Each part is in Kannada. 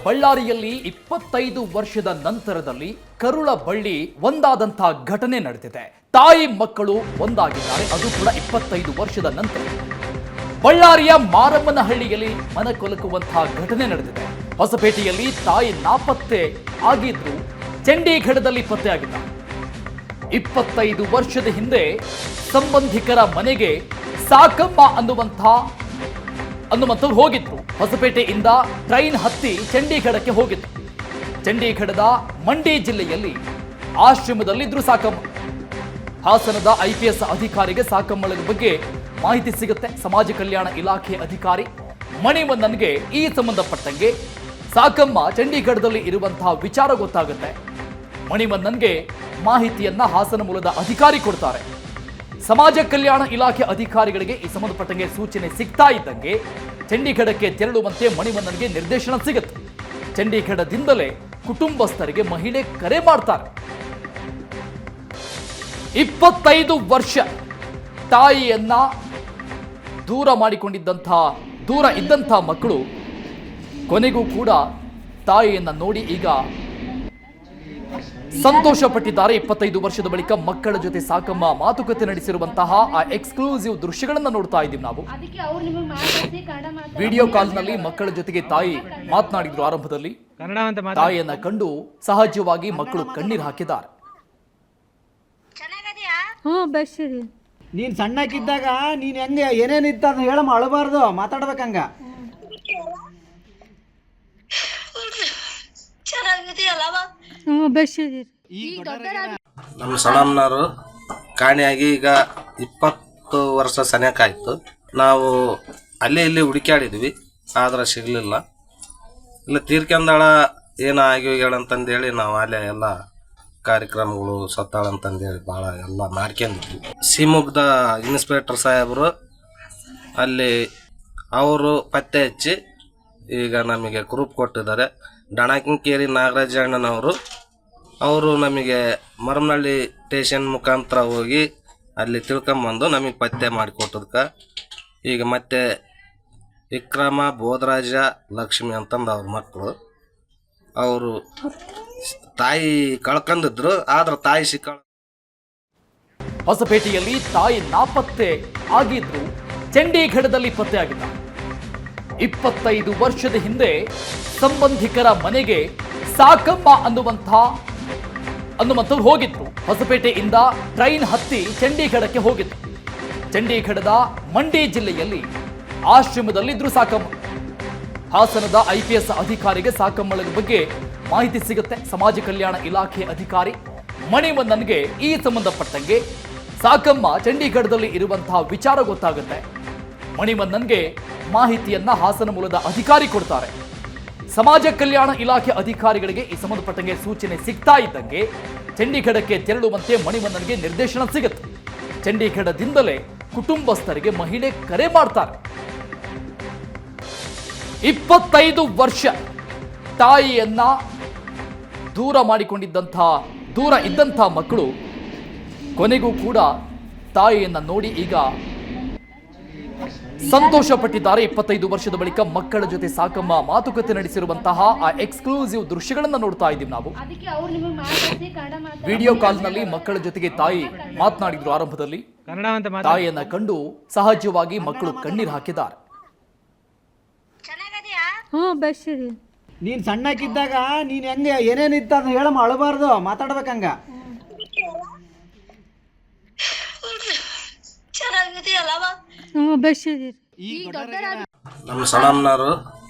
ಬಳ್ಳಾರಿಯಲ್ಲಿ 25 ವರ್ಷದ ನಂತರದಲ್ಲಿ ಕರುಳ ಬಳ್ಳಿ ಒಂದಾದಂತಹ ಘಟನೆ ನಡೆದಿದೆ. ತಾಯಿ ಮಕ್ಕಳು ಒಂದಾಗಿದ್ದಾರೆ, ಅದು ಕೂಡ 25 ವರ್ಷದ ನಂತರ. ಬಳ್ಳಾರಿಯ ಮಾರಮ್ಮನಹಳ್ಳಿಯಲ್ಲಿ ಮನಕೊಲಕುವಂತಹ ಘಟನೆ ನಡೆದಿದೆ. ಹೊಸಪೇಟೆಯಲ್ಲಿ ತಾಯಿ ನಾಪತ್ತೆ ಆಗಿದ್ರು, ಚಂಡೀಗಢದಲ್ಲಿ ಪತ್ತೆಯಾಗಿದ್ದಾರೆ. 25 ವರ್ಷದ ಹಿಂದೆ ಸಂಬಂಧಿಕರ ಮನೆಗೆ ಸಾಕಮ್ಮ ಅನ್ನುವಂಥವ್ರು ಹೋಗಿದ್ರು. ಹೊಸಪೇಟೆಯಿಂದ ಟ್ರೈನ್ ಹತ್ತಿ ಚಂಡೀಗಢಕ್ಕೆ ಹೋಗಿದ್ರು. ಚಂಡೀಗಢದ ಮಂಡಿ ಜಿಲ್ಲೆಯಲ್ಲಿ ಆಶ್ರಮದಲ್ಲಿದ್ರು ಸಾಕಮ್ಮ. ಹಾಸನದ IPS ಅಧಿಕಾರಿಗೆ ಸಾಕಮ್ಮಳ ಬಗ್ಗೆ ಮಾಹಿತಿ ಸಿಗುತ್ತೆ. ಸಮಾಜ ಕಲ್ಯಾಣ ಇಲಾಖೆ ಅಧಿಕಾರಿ ಮಣಿವಣ್ಣನ್ಗೆ ಈ ಸಂಬಂಧಪಟ್ಟಂಗೆ ಸಾಕಮ್ಮ ಚಂಡೀಗಢದಲ್ಲಿ ಇರುವಂತಹ ವಿಚಾರ ಗೊತ್ತಾಗುತ್ತೆ. ಮಣಿವಣ್ಣನ್ಗೆ ಮಾಹಿತಿಯನ್ನ ಹಾಸನ ಮೂಲದ ಅಧಿಕಾರಿ ಕೊಡ್ತಾರೆ. ಸಮಾಜ ಕಲ್ಯಾಣ ಇಲಾಖೆ ಅಧಿಕಾರಿಗಳಿಗೆ ಈ ಸಂಬಂಧಪಟ್ಟಂಗೆ ಸೂಚನೆ ಸಿಗ್ತಾ ಇದ್ದಂಗೆ ಚಂಡೀಗಢಕ್ಕೆ ತೆರಳುವಂತೆ ಮಣಿವಣ್ಣನ್ಗೆ ನಿರ್ದೇಶನ ಸಿಗುತ್ತೆ. ಚಂಡೀಗಢದಿಂದಲೇ ಕುಟುಂಬಸ್ಥರಿಗೆ ಮಹಿಳೆ ಕರೆ ಮಾಡ್ತಾರೆ. 25 ವರ್ಷ ತಾಯಿಯನ್ನ ದೂರ ಇದ್ದಂಥ ಮಕ್ಕಳು ಕೊನೆಗೂ ಕೂಡ ತಾಯಿಯನ್ನ ನೋಡಿ ಈಗ ಸಂತೋಷ ಪಟ್ಟಿದ್ದಾರೆ. 25 ವರ್ಷದ ಬಳಿಕ ಮಕ್ಕಳ ಜೊತೆ ಸಾಕಮ್ಮ ಮಾತುಕತೆ ನಡೆಸಿರುವಂತಹ ಆ ಎಕ್ಸ್ಕ್ಲೂಸಿವ್ ದೃಶ್ಯಗಳನ್ನ ನೋಡ್ತಾ ಇದ್ದೀವಿ ನಾವು. ವಿಡಿಯೋ ಕಾಲ್ನಲ್ಲಿ ಮಕ್ಕಳ ಜೊತೆಗೆ ತಾಯಿ ಮಾತನಾಡಿದ್ರು. ಆರಂಭದಲ್ಲಿ ತಾಯಿಯನ್ನ ಕಂಡು ಸಹಜವಾಗಿ ಮಕ್ಕಳು ಕಣ್ಣೀರು ಹಾಕಿದ್ದಾರೆ. ನೀನ್ ಸಣ್ಣಕ್ಕಿದ್ದಾಗ ನೀನ್ ಹೆಂಗೆ ಏನೇನಿತ್ತ ಅದನ್ನ ಹೇಳಮ್ಮ, ಅಳಬಾರ್ದು, ಮಾತಾಡ್ಬೇಕಂಗ. ನಮ್ಮ ಸಣ್ಣಮ್ಮನವರು ಕಾಣಿಯಾಗಿ ಈಗ 20 ವರ್ಷ ಸನಿಯಕಾಯ್ತು. ನಾವು ಅಲ್ಲಿ ಇಲ್ಲಿ ಹುಡುಕ್ಯಾಡಿದ್ವಿ, ಆದ್ರೆ ಸಿಗ್ಲಿಲ್ಲ. ಇಲ್ಲ ತೀರ್ಕೊಂಡಾಳ ಏನೋ ಆಗಿ ಹೋಗ್ಯಾಳಂತಂದೇಳಿ ನಾವು ಅಲ್ಲೇ ಎಲ್ಲ ಕಾರ್ಯಕ್ರಮಗಳು ಸತ್ತಾಳಂತಂದೇಳಿ ಭಾಳ ಎಲ್ಲ ಮಾಡ್ಕೊಂಡಿದ್ವಿ. ಶಿವಮೊಗ್ಗದ ಇನ್ಸ್ಪೆಕ್ಟರ್ ಸಾಹೇಬರು ಅಲ್ಲಿ ಅವರು ಪತ್ತೆ ಹಚ್ಚಿ ಈಗ ನಮಗೆ ಗ್ರೂಪ್ ಕೊಟ್ಟಿದ್ದಾರೆ. ಡಣಕಿಂಕೇರಿ ನಾಗರಾಜಣ್ಣನವರು ಅವರು ನಮಗೆ ಮರಮನಹಳ್ಳಿ ಸ್ಟೇಷನ್ ಮುಖಾಂತರ ಹೋಗಿ ಅಲ್ಲಿ ತಿಳ್ಕೊಂಬಂದು ನಮಗೆ ಪತ್ತೆ ಮಾಡಿಕೊಟ್ಟದಕ್ಕೆ ಈಗ ಮತ್ತೆ ವಿಕ್ರಮ, ಬೋಧರಾಜ, ಲಕ್ಷ್ಮಿ ಅಂತಂದು ಅವ್ರ ಮಕ್ಕಳು. ಅವರು ತಾಯಿ ಕಳ್ಕೊಂಡಿದ್ರು, ಆದ್ರೆ ತಾಯಿ ಸಿಕ್ಕ. ಹೊಸಪೇಟೆಯಲ್ಲಿ ತಾಯಿ ನಾಪತ್ತೆ ಆಗಿದ್ರು, ಚಂಡೀಗಢದಲ್ಲಿ ಪತ್ತೆಯಾಗಿದ್ದಾರೆ. 25 ವರ್ಷದ ಹಿಂದೆ ಸಂಬಂಧಿಕರ ಮನೆಗೆ ಸಾಕಮ್ಮ ಅನ್ನುವಂಥವ್ರು ಹೋಗಿದ್ರು. ಹೊಸಪೇಟೆಯಿಂದ ಟ್ರೈನ್ ಹತ್ತಿ ಚಂಡೀಗಢಕ್ಕೆ ಹೋಗಿದ್ರು. ಚಂಡೀಗಢದ ಮಂಡಿ ಜಿಲ್ಲೆಯಲ್ಲಿ ಆಶ್ರಮದಲ್ಲಿದ್ರು ಸಾಕಮ್ಮ. ಹಾಸನದ IPS ಅಧಿಕಾರಿಗೆ ಸಾಕಮ್ಮಳ ಬಗ್ಗೆ ಮಾಹಿತಿ ಸಿಗುತ್ತೆ. ಸಮಾಜ ಕಲ್ಯಾಣ ಇಲಾಖೆ ಅಧಿಕಾರಿ ಮಣಿವಣ್ಣನ್ಗೆ ಈ ಸಂಬಂಧಪಟ್ಟಂಗೆ ಸಾಕಮ್ಮ ಚಂಡೀಗಢದಲ್ಲಿ ಇರುವಂತಹ ವಿಚಾರ ಗೊತ್ತಾಗುತ್ತೆ. ಮಣಿವಣ್ಣನ್ಗೆ ಮಾಹಿತಿಯನ್ನ ಹಾಸನ ಮೂಲದ ಅಧಿಕಾರಿ ಕೊಡ್ತಾರೆ. ಸಮಾಜ ಕಲ್ಯಾಣ ಇಲಾಖೆ ಅಧಿಕಾರಿಗಳಿಗೆ ಈ ಸಂಬಂಧಪಟ್ಟಂಗೆ ಸೂಚನೆ ಸಿಗ್ತಾ ಇದ್ದಂಗೆ ಚಂಡೀಗಢಕ್ಕೆ ತೆರಳುವಂತೆ ಮಣಿವಣ್ಣನ್ಗೆ ನಿರ್ದೇಶನ ಸಿಗುತ್ತೆ. ಚಂಡೀಗಢದಿಂದಲೇ ಕುಟುಂಬಸ್ಥರಿಗೆ ಮಹಿಳೆ ಕರೆ ಮಾಡ್ತಾರೆ. 25 ವರ್ಷ ತಾಯಿಯನ್ನ ದೂರ ಇದ್ದಂಥ ಮಕ್ಕಳು ಕೊನೆಗೂ ಕೂಡ ತಾಯಿಯನ್ನ ನೋಡಿ ಈಗ ಸಂತೋಷ ಪಟ್ಟಿದ್ದಾರೆ. 25 ವರ್ಷದ ಬಳಿಕ ಮಕ್ಕಳ ಜೊತೆ ಸಾಕಮ್ಮ ಮಾತುಕತೆ ನಡೆಸಿರುವಂತಹ ಆ ಎಕ್ಸ್ಕ್ಲೂಸಿವ್ ದೃಶ್ಯಗಳನ್ನ ನೋಡ್ತಾ ಇದ್ದೀವಿ ನಾವು. ವಿಡಿಯೋ ಕಾಲ್ನಲ್ಲಿ ಮಕ್ಕಳ ಜೊತೆಗೆ ತಾಯಿ ಮಾತನಾಡಿದ್ರು. ಆರಂಭದಲ್ಲಿ ತಾಯಿಯನ್ನ ಕಂಡು ಸಹಜವಾಗಿ ಮಕ್ಕಳು ಕಣ್ಣೀರು ಹಾಕಿದ್ದಾರೆ. ನೀನ್ ಸಣ್ಣಕ್ಕಿದ್ದಾಗ ನೀನ್ ಹೆಂಗೆ ಏನೇನಿತ್ತ ಅದನ್ನ ಹೇಳಮ್ಮ, ಅಳಬಾರ್ದು, ಮಾತಾಡ್ಬೇಕಂಗ. ನಮ್ಮ ಸಣ್ಣಮ್ಮನವರು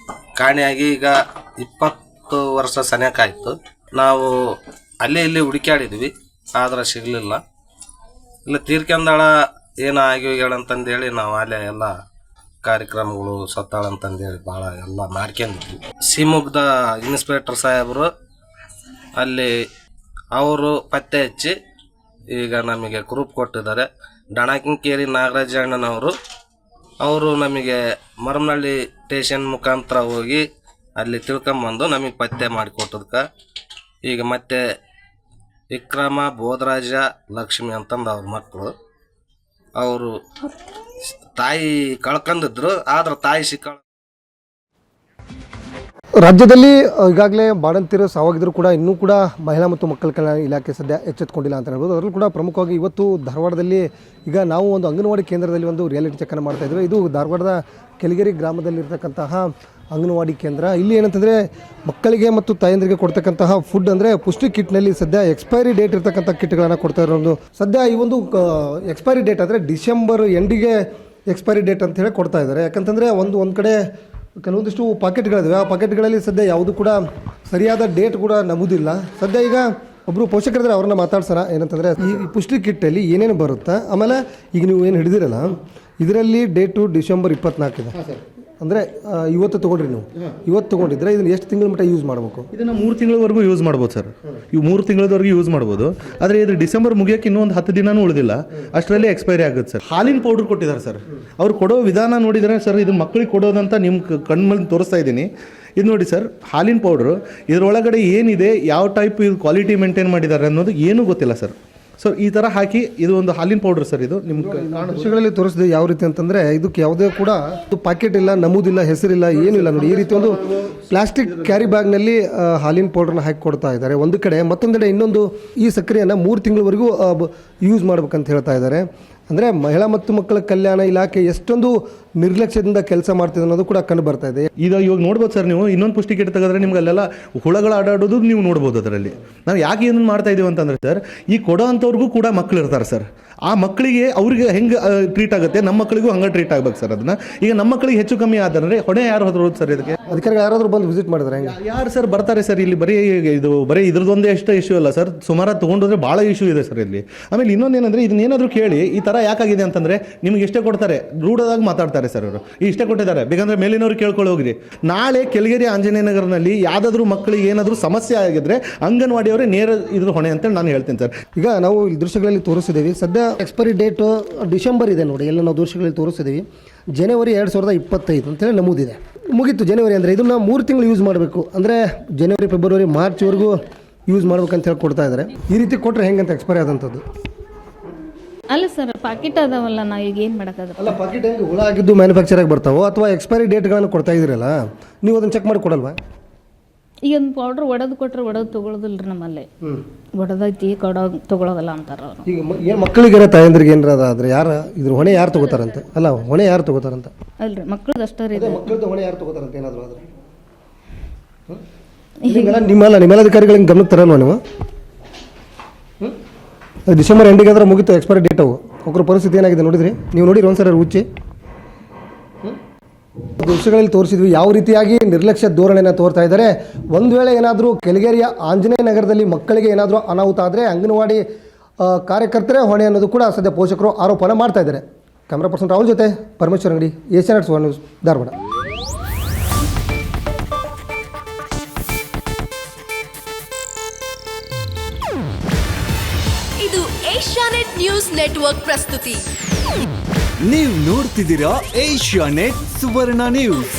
ಕಾಣಿಯಾಗಿ ಈಗ 20 ವರ್ಷ ಸನಿಯಕಾಯ್ತು. ನಾವು ಅಲ್ಲಿ ಇಲ್ಲಿ ಹುಡುಕ್ಯಾಡಿದ್ವಿ, ಆದ್ರೆ ಸಿಗ್ಲಿಲ್ಲ. ಇಲ್ಲ ತೀರ್ಕೊಂಡಾಳ ಏನೋ ಆಗಿ ಹೋಗ್ಯಾಳಂತಂದೇಳಿ ನಾವು ಅಲ್ಲೇ ಎಲ್ಲ ಕಾರ್ಯಕ್ರಮಗಳು ಸತ್ತಾಳಂತಂದೇಳಿ ಭಾಳ ಎಲ್ಲ ಮಾಡ್ಕೊಂಡಿದ್ವಿ. ಶಿವಮೊಗ್ಗದ ಇನ್ಸ್ಪೆಕ್ಟರ್ ಸಾಹೇಬರು ಅಲ್ಲಿ ಅವರು ಪತ್ತೆ ಹಚ್ಚಿ ಈಗ ನಮಗೆ ಗ್ರೂಪ್ ಕೊಟ್ಟಿದ್ದಾರೆ. ಡಣಕಿಂಕೇರಿ ನಾಗರಾಜಣ್ಣನವರು ಅವರು ನಮಗೆ ಮರಮನಹಳ್ಳಿ ಸ್ಟೇಷನ್ ಮುಖಾಂತರ ಹೋಗಿ ಅಲ್ಲಿ ತಿಳ್ಕೊಂಬಂದು ನಮಗೆ ಪತ್ತೆ ಮಾಡಿಕೊಟ್ಟದಕ್ಕೆ ಈಗ ಮತ್ತೆ ವಿಕ್ರಮ, ಬೋಧರಾಜ, ಲಕ್ಷ್ಮಿ ಅಂತಂದು ಅವ್ರ ಮಕ್ಕಳು. ಅವರು ತಾಯಿ ಕಳ್ಕೊಂಡಿದ್ರು, ಆದ್ರೆ ತಾಯಿ ಸಿಕ್ಕ. ರಾಜ್ಯದಲ್ಲಿ ಈಗಾಗಲೇ ಬಾಣಂತಿಯರು ಸಾವಾಗಿದ್ದರೂ ಕೂಡ ಇನ್ನೂ ಕೂಡ ಮಹಿಳಾ ಮತ್ತು ಮಕ್ಕಳ ಕಲ್ಯಾಣ ಇಲಾಖೆ ಸದ್ಯ ಎಚ್ಚೆತ್ತುಕೊಂಡಿಲ್ಲ ಅಂತ ಹೇಳ್ಬೋದು. ಅದರಲ್ಲೂ ಕೂಡ ಪ್ರಮುಖವಾಗಿ ಇವತ್ತು ಧಾರವಾಡದಲ್ಲಿ ಈಗ ನಾವು ಒಂದು ಅಂಗನವಾಡಿ ಕೇಂದ್ರದಲ್ಲಿ ಒಂದು ರಿಯಾಲಿಟಿ ಚೆಕ್ಕನ್ನು ಮಾಡ್ತಾ ಇದ್ದೇವೆ. ಇದು ಧಾರವಾಡದ ಕೆಳಗೇರಿ ಗ್ರಾಮದಲ್ಲಿರ್ತಕ್ಕಂತಹ ಅಂಗನವಾಡಿ ಕೇಂದ್ರ. ಇಲ್ಲಿ ಏನಂತಂದರೆ ಮಕ್ಕಳಿಗೆ ಮತ್ತು ತಾಯಂದಿರಿಗೆ ಕೊಡ್ತಕ್ಕಂತಹ ಫುಡ್ ಅಂದರೆ ಪುಷ್ಟಿ ಕಿಟ್ನಲ್ಲಿ ಸದ್ಯ ಎಕ್ಸ್ಪೈರಿ ಡೇಟ್ ಇರ್ತಕ್ಕಂಥ ಕಿಟ್ಗಳನ್ನು ಕೊಡ್ತಾ ಇರೋದು. ಸದ್ಯ ಈ ಒಂದು ಎಕ್ಸ್ಪೈರಿ ಡೇಟ್ ಅಂದರೆ ಡಿಸೆಂಬರ್ ಎಂಡಿಗೆ ಎಕ್ಸ್ಪೈರಿ ಡೇಟ್ ಅಂತ ಹೇಳಿ ಕೊಡ್ತಾ ಇದ್ದಾರೆ. ಯಾಕಂತಂದರೆ ಒಂದು ಕಡೆ ಕೆಲವೊಂದಿಷ್ಟು ಪಾಕೆಟ್ಗಳಿವೆ. ಆ ಪಾಕೆಟ್ಗಳಲ್ಲಿ ಸದ್ಯ ಯಾವುದು ಕೂಡ ಸರಿಯಾದ ಡೇಟ್ ಕೂಡ ನಮೂದಿಲ್ಲ. ಸದ್ಯ ಈಗ ಒಬ್ಬರು ಪೋಷಕರಿದ್ರೆ ಅವ್ರನ್ನ ಮಾತಾಡ್ಸೋಣ. ಏನಂತಂದರೆ ಈ ಪುಷ್ಟಿ ಕಿಟ್ಟಲ್ಲಿ ಏನೇನು ಬರುತ್ತೆ, ಆಮೇಲೆ ಈಗ ನೀವು ಏನು ಹಿಡಿದಿರಲ್ಲ ಇದರಲ್ಲಿ ಡೇಟು ಡಿಸೆಂಬರ್ 24 ಇದೆ. ಅಂದರೆ ಇವತ್ತು ತೊಗೊಂಡ್ರಿ ನೀವು, ಇವತ್ತು ತೊಗೊಂಡಿದ್ರೆ ಇದನ್ನು ಎಷ್ಟು ತಿಂಗಳ ಮಟ್ಟ ಯೂಸ್ ಮಾಡಬೇಕು? ಇದನ್ನು 3 ತಿಂಗಳವರೆಗೂ ಯೂಸ್ ಮಾಡ್ಬೋದು ಸರ್. ಇವು 3 ತಿಂಗಳವರೆಗೂ ಯೂಸ್ ಮಾಡ್ಬೋದು. ಆದರೆ ಇದು ಡಿಸೆಂಬರ್ ಮುಗಿಯೋಕೆ ಇನ್ನೂ ಒಂದು 10 ದಿನವೂ ಉಳಿದಿಲ್ಲ, ಅಷ್ಟರಲ್ಲಿ ಎಕ್ಸ್ಪೈರಿ ಆಗುತ್ತೆ ಸರ್. ಹಾಲಿನ ಪೌಡ್ರ್ ಕೊಟ್ಟಿದ್ದಾರೆ ಸರ್. ಅವ್ರು ಕೊಡೋ ವಿಧಾನ ನೋಡಿದರೆ ಸರ್, ಇದು ಮಕ್ಕಳಿಗೆ ಕೊಡೋದಂತ ನಿಮ್ಮ ಕಣ್ಮಲ್ಲಿ ತೋರಿಸ್ತಾ ಇದ್ದೀನಿ. ಇದು ನೋಡಿ ಸರ್, ಹಾಲಿನ ಪೌಡ್ರು ಇದರೊಳಗಡೆ ಏನಿದೆ, ಯಾವ ಟೈಪ್ ಇದು ಕ್ವಾಲಿಟಿ ಮೇಂಟೈನ್ ಮಾಡಿದ್ದಾರೆ ಅನ್ನೋದು ಏನೂ ಗೊತ್ತಿಲ್ಲ ಸರ್. ಸೊ ಈ ಥರ ಹಾಕಿ ಇದು ಒಂದು ಹಾಲಿನ ಪೌಡ್ರ್ ಸರ್. ಇದು ನಿಮ್ಗೆ ದೃಶ್ಯಗಳಲ್ಲಿ ತೋರಿಸಿದೆ ಯಾವ ರೀತಿ ಅಂತಂದರೆ ಇದಕ್ಕೆ ಯಾವುದೇ ಕೂಡ ಪಾಕೆಟ್ ಇಲ್ಲ, ನಮೂದಿಲ್ಲ, ಹೆಸರಿಲ್ಲ, ಏನಿಲ್ಲ. ನೋಡಿ ಈ ರೀತಿ ಒಂದು ಪ್ಲಾಸ್ಟಿಕ್ ಕ್ಯಾರಿ ಬ್ಯಾಗ್ನಲ್ಲಿ ಹಾಲಿನ ಪೌಡ್ರನ್ನ ಹಾಕಿ ಕೊಡ್ತಾ ಇದ್ದಾರೆ ಒಂದು ಕಡೆ. ಮತ್ತೊಂದೆಡೆ ಇನ್ನೊಂದು ಈ ಸಕ್ಕರೆಯನ್ನು 3 ತಿಂಗಳವರೆಗೂ ಯೂಸ್ ಮಾಡ್ಬೇಕಂತ ಹೇಳ್ತಾ ಇದ್ದಾರೆ. ಅಂದರೆ ಮಹಿಳಾ ಮತ್ತು ಮಕ್ಕಳ ಕಲ್ಯಾಣ ಇಲಾಖೆ ಎಷ್ಟೊಂದು ನಿರ್ಲಕ್ಷ್ಯದಿಂದ ಕೆಲಸ ಮಾಡ್ತಿದೆ ಅನ್ನೋದು ಕೂಡ ಕಂಡು ಬರ್ತಾ ಇದೆ. ಇವಾಗ ನೋಡ್ಬೋದು ಸರ್, ನೀವು ಇನ್ನೊಂದು ಪುಷ್ಟಿ ಕಿಟ್ ತೆಗೆದ್ರೆ ನಿಮ್ಗೆ ಅಲ್ಲೆಲ್ಲ ಹುಳಗಳು ಆಡಾಡೋದು ನೀವು ನೋಡ್ಬೋದು. ಅದರಲ್ಲಿ ನಾವು ಯಾಕೆ ಏನನ್ನು ಮಾಡ್ತಾ ಇದ್ದೀವಿ ಅಂತಂದರೆ ಸರ್, ಈ ಕೊಡೋ ಅಂಥವ್ರಿಗೂ ಕೂಡ ಮಕ್ಕಳು ಇರ್ತಾರೆ ಸರ್. ಆ ಮಕ್ಕಳಿಗೆ ಅವ್ರಿಗೆ ಹೆಂಗೆ ಟ್ರೀಟ್ ಆಗುತ್ತೆ, ನಮ್ಮ ಮಕ್ಕಳಿಗೂ ಹಂಗೆ ಟ್ರೀಟ್ ಆಗ್ಬೇಕು ಸರ್. ಅದನ್ನ ಈಗ ನಮ್ಮ ಮಕ್ಕಳಿಗೆ ಹೆಚ್ಚು ಕಮ್ಮಿ ಆದ್ರೆ ಹೊಣೆ ಯಾರು ಹೋದ್ರು ಸರ್? ಇದಕ್ಕೆ ಅಧಿಕಾರಿಗಳು ಯಾರಾದರೂ ಬಂದು ವಿಸಿಟ್ ಮಾಡಿದ್ರೆ ಯಾರು ಸರ್ ಬರ್ತಾರೆ ಸರ್? ಇಲ್ಲಿ ಬರೀ ಇದ್ರದ್ದೊಂದೇ ಎಷ್ಟು ಇಶ್ಯೂ ಅಲ್ಲ ಸರ್, ಸುಮಾರು ತೊಗೊಂಡ್ರೆ ಭಾಳ ಇಶ್ಯೂ ಇದೆ ಸರ್ ಇಲ್ಲಿ. ಆಮೇಲೆ ಇನ್ನೊಂದೇನಂದ್ರೆ, ಇದನ್ನೇನಾದರೂ ಕೇಳಿ ಈ ಥರ ಯಾಕಾಗಿದೆ ಅಂತಂದರೆ ನಿಮ್ಗೆ ಇಷ್ಟೇ ಕೊಡ್ತಾರೆ, ರೂಢದಾಗ ಮಾತಾಡ್ತಾರೆ ಸರ್ ಅವರು. ಇಷ್ಟೇ ಕೊಟ್ಟಿದ್ದಾರೆ, ಬೇಕಂದ್ರೆ ಮೇಲಿನವ್ರು ಕೇಳ್ಕೊಳ್ಳಿ ಹೋಗ್ರಿ. ನಾಳೆ ಕೆಳಗೇರಿ ಆಂಜನೇಯ ನಗರದಲ್ಲಿ ಯಾವುದಾದ್ರೂ ಮಕ್ಕಳಿಗೆ ಏನಾದರೂ ಸಮಸ್ಯೆ ಆಗಿದ್ರೆ ಅಂಗನವಾಡಿಯವರೇ ನೇರ ಇದ್ರ ಹೊಣೆ ಅಂತೇಳಿ ನಾನು ಹೇಳ್ತೀನಿ ಸರ್. ಈಗ ನಾವು ಈ ದೃಶ್ಯಗಳಲ್ಲಿ ತೋರಿಸಿದ್ದೀವಿ. ಸದ್ಯ ಎಕ್ಸ್ಪೈರಿ ಡೇಟು ಡಿಸೆಂಬರ್ ಇದೆ ನೋಡಿ, ಎಲ್ಲ ನಾವು ದೃಶ್ಯಗಳಲ್ಲಿ ತೋರಿಸಿದ್ದೀವಿ. ಜನವರಿ 2025 ಅಂತೇಳಿ ನಮೂದಿದೆ. ಮುಗೀತು ಜನವರಿ ಅಂದರೆ. ಇದನ್ನು 3 ತಿಂಗಳು ಯೂಸ್ ಮಾಡಬೇಕು. ಅಂದರೆ ಜನವರಿ, ಫೆಬ್ರವರಿ, ಮಾರ್ಚ್ವರೆಗೂ ಯೂಸ್ ಮಾಡ್ಬೇಕಂತ ಹೇಳಿ ಕೊಡ್ತಾ ಇದ್ದಾರೆ. ಈ ರೀತಿ ಕೊಟ್ಟರೆ ಹೆಂಗಂತ ಎಕ್ಸ್ಪೈರಿ ಆದಂಥದ್ದು ಅಲ್ಲ ಸರ್, ಪಾಕೆಟ್ ಅದಾವಲ್ಲ, ನಾವು ಈಗ ಏನು ಮಾಡೋಕ್ಕಾಗಲ್ಲ. ಅಲ್ಲ, ಪಾಕೆಟ್ ಹೆಂಗೆ ಹುಳ ಆಗಿದ್ದು ಮ್ಯಾನುಫ್ಯಾಕ್ಚರ್ ಆಗಿ ಬರ್ತಾವೋ, ಅಥವಾ ಎಕ್ಸ್ಪೈರಿ ಡೇಟ್ಗಳನ್ನು ಕೊಡ್ತಾ ಇದ್ದೀರಲ್ಲ, ನೀವು ಅದನ್ನು ಚೆಕ್ ಮಾಡಿ ಕೊಡಲ್ವಾ? ಈಗ ಒಂದು ಪೌಡ್ರ್ ಒಡೆದು ಕೊಟ್ಟರೆ ಒಡೆದು ತೊಗೊಳೋದಿಲ್ಲ ರೀ ನಮ್ಮಲ್ಲಿ. ಒಡೆದೈತಿ ತೊಗೊಳೋದಲ್ಲ ಅಂತಾರೆ ಅವರು. ಈಗ ಏನು ಮಕ್ಕಳಿಗೆ ತಾಯಂದ್ರಿಗೆ ಏನಾರ ಆದರೆ ಯಾರು ಇದ್ರ ಹೊಣೆ ಯಾರು ತೊಗೋತಾರಂತೆ? ಅಲ್ಲ, ಹೊಣೆ ಯಾರು ತೊಗೋತಾರಂತ? ಅಲ್ರಿ, ಮಕ್ಕಳದ್ದು ಅಷ್ಟೇ ರೀ. ಮಕ್ಕಳದ್ದು ಹೊಣೆ ಯಾರು ತೊಗೋತಾರಂತ ಏನಾದರೂ ಆದರೆ ನಿಮ್ಮ ಅಧಿಕಾರಿಗಳಿಗೆ ಗಮನಕ್ಕೆ ತರಲ್ವಾ ನೀವು? ಡಿಸೆಂಬರ್ ಎಂಡಿಗೆ ಅಂದ್ರೆ ಮುಗಿತು ಎಕ್ಸ್ಪೈರಿ ಡೇಟ್. ಒಬ್ಬರ ಪರಿಸ್ಥಿತಿ ಏನಾಗಿದೆ ನೋಡಿದ್ರಿ ನೀವು? ನೋಡಿರಿ ಒಂದ್ಸರಿ ಹುಚ್ಚಿ ದೃಶ್ಯಗಳಲ್ಲಿ ತೋರಿಸಿದ್ವಿ ಯಾವ ರೀತಿಯಾಗಿ ನಿರ್ಲಕ್ಷ್ಯ ಧೋರಣೆಯನ್ನು ತೋರ್ತಾ ಇದ್ದಾರೆ. ಒಂದು ವೇಳೆ ಏನಾದರೂ ಕೆಳಗೇರಿಯ ಆಂಜನೇಯ ನಗರದಲ್ಲಿ ಮಕ್ಕಳಿಗೆ ಏನಾದರೂ ಅನಾಹುತ ಆದರೆ ಅಂಗನವಾಡಿ ಕಾರ್ಯಕರ್ತರೇ ಹೊಣೆ ಅನ್ನೋದು ಕೂಡ ಸದ್ಯ ಪೋಷಕರು ಆರೋಪನ ಮಾಡ್ತಾ ಇದ್ದಾರೆ. ಕ್ಯಾಮ್ರಾ ಪರ್ಸನ್ ರಾಹುಲ್ ಜೊತೆ ಪರಮೇಶ್ವರ್ ಅಂಗಡಿ, ಏಷ್ಯಾನೆಟ್ ಸುವರ್ಣ ನ್ಯೂಸ್, ಧಾರವಾಡ. ಇದು ಏಷ್ಯಾನೆಟ್ ನ್ಯೂಸ್ ನೆಟ್ವರ್ಕ್ ಪ್ರಸ್ತುತಿ. ನೀವು ನೋಡ್ತಿದ್ದೀರಾ ಏಷ್ಯಾನೆಟ್ ಸುವರ್ಣ ನ್ಯೂಸ್.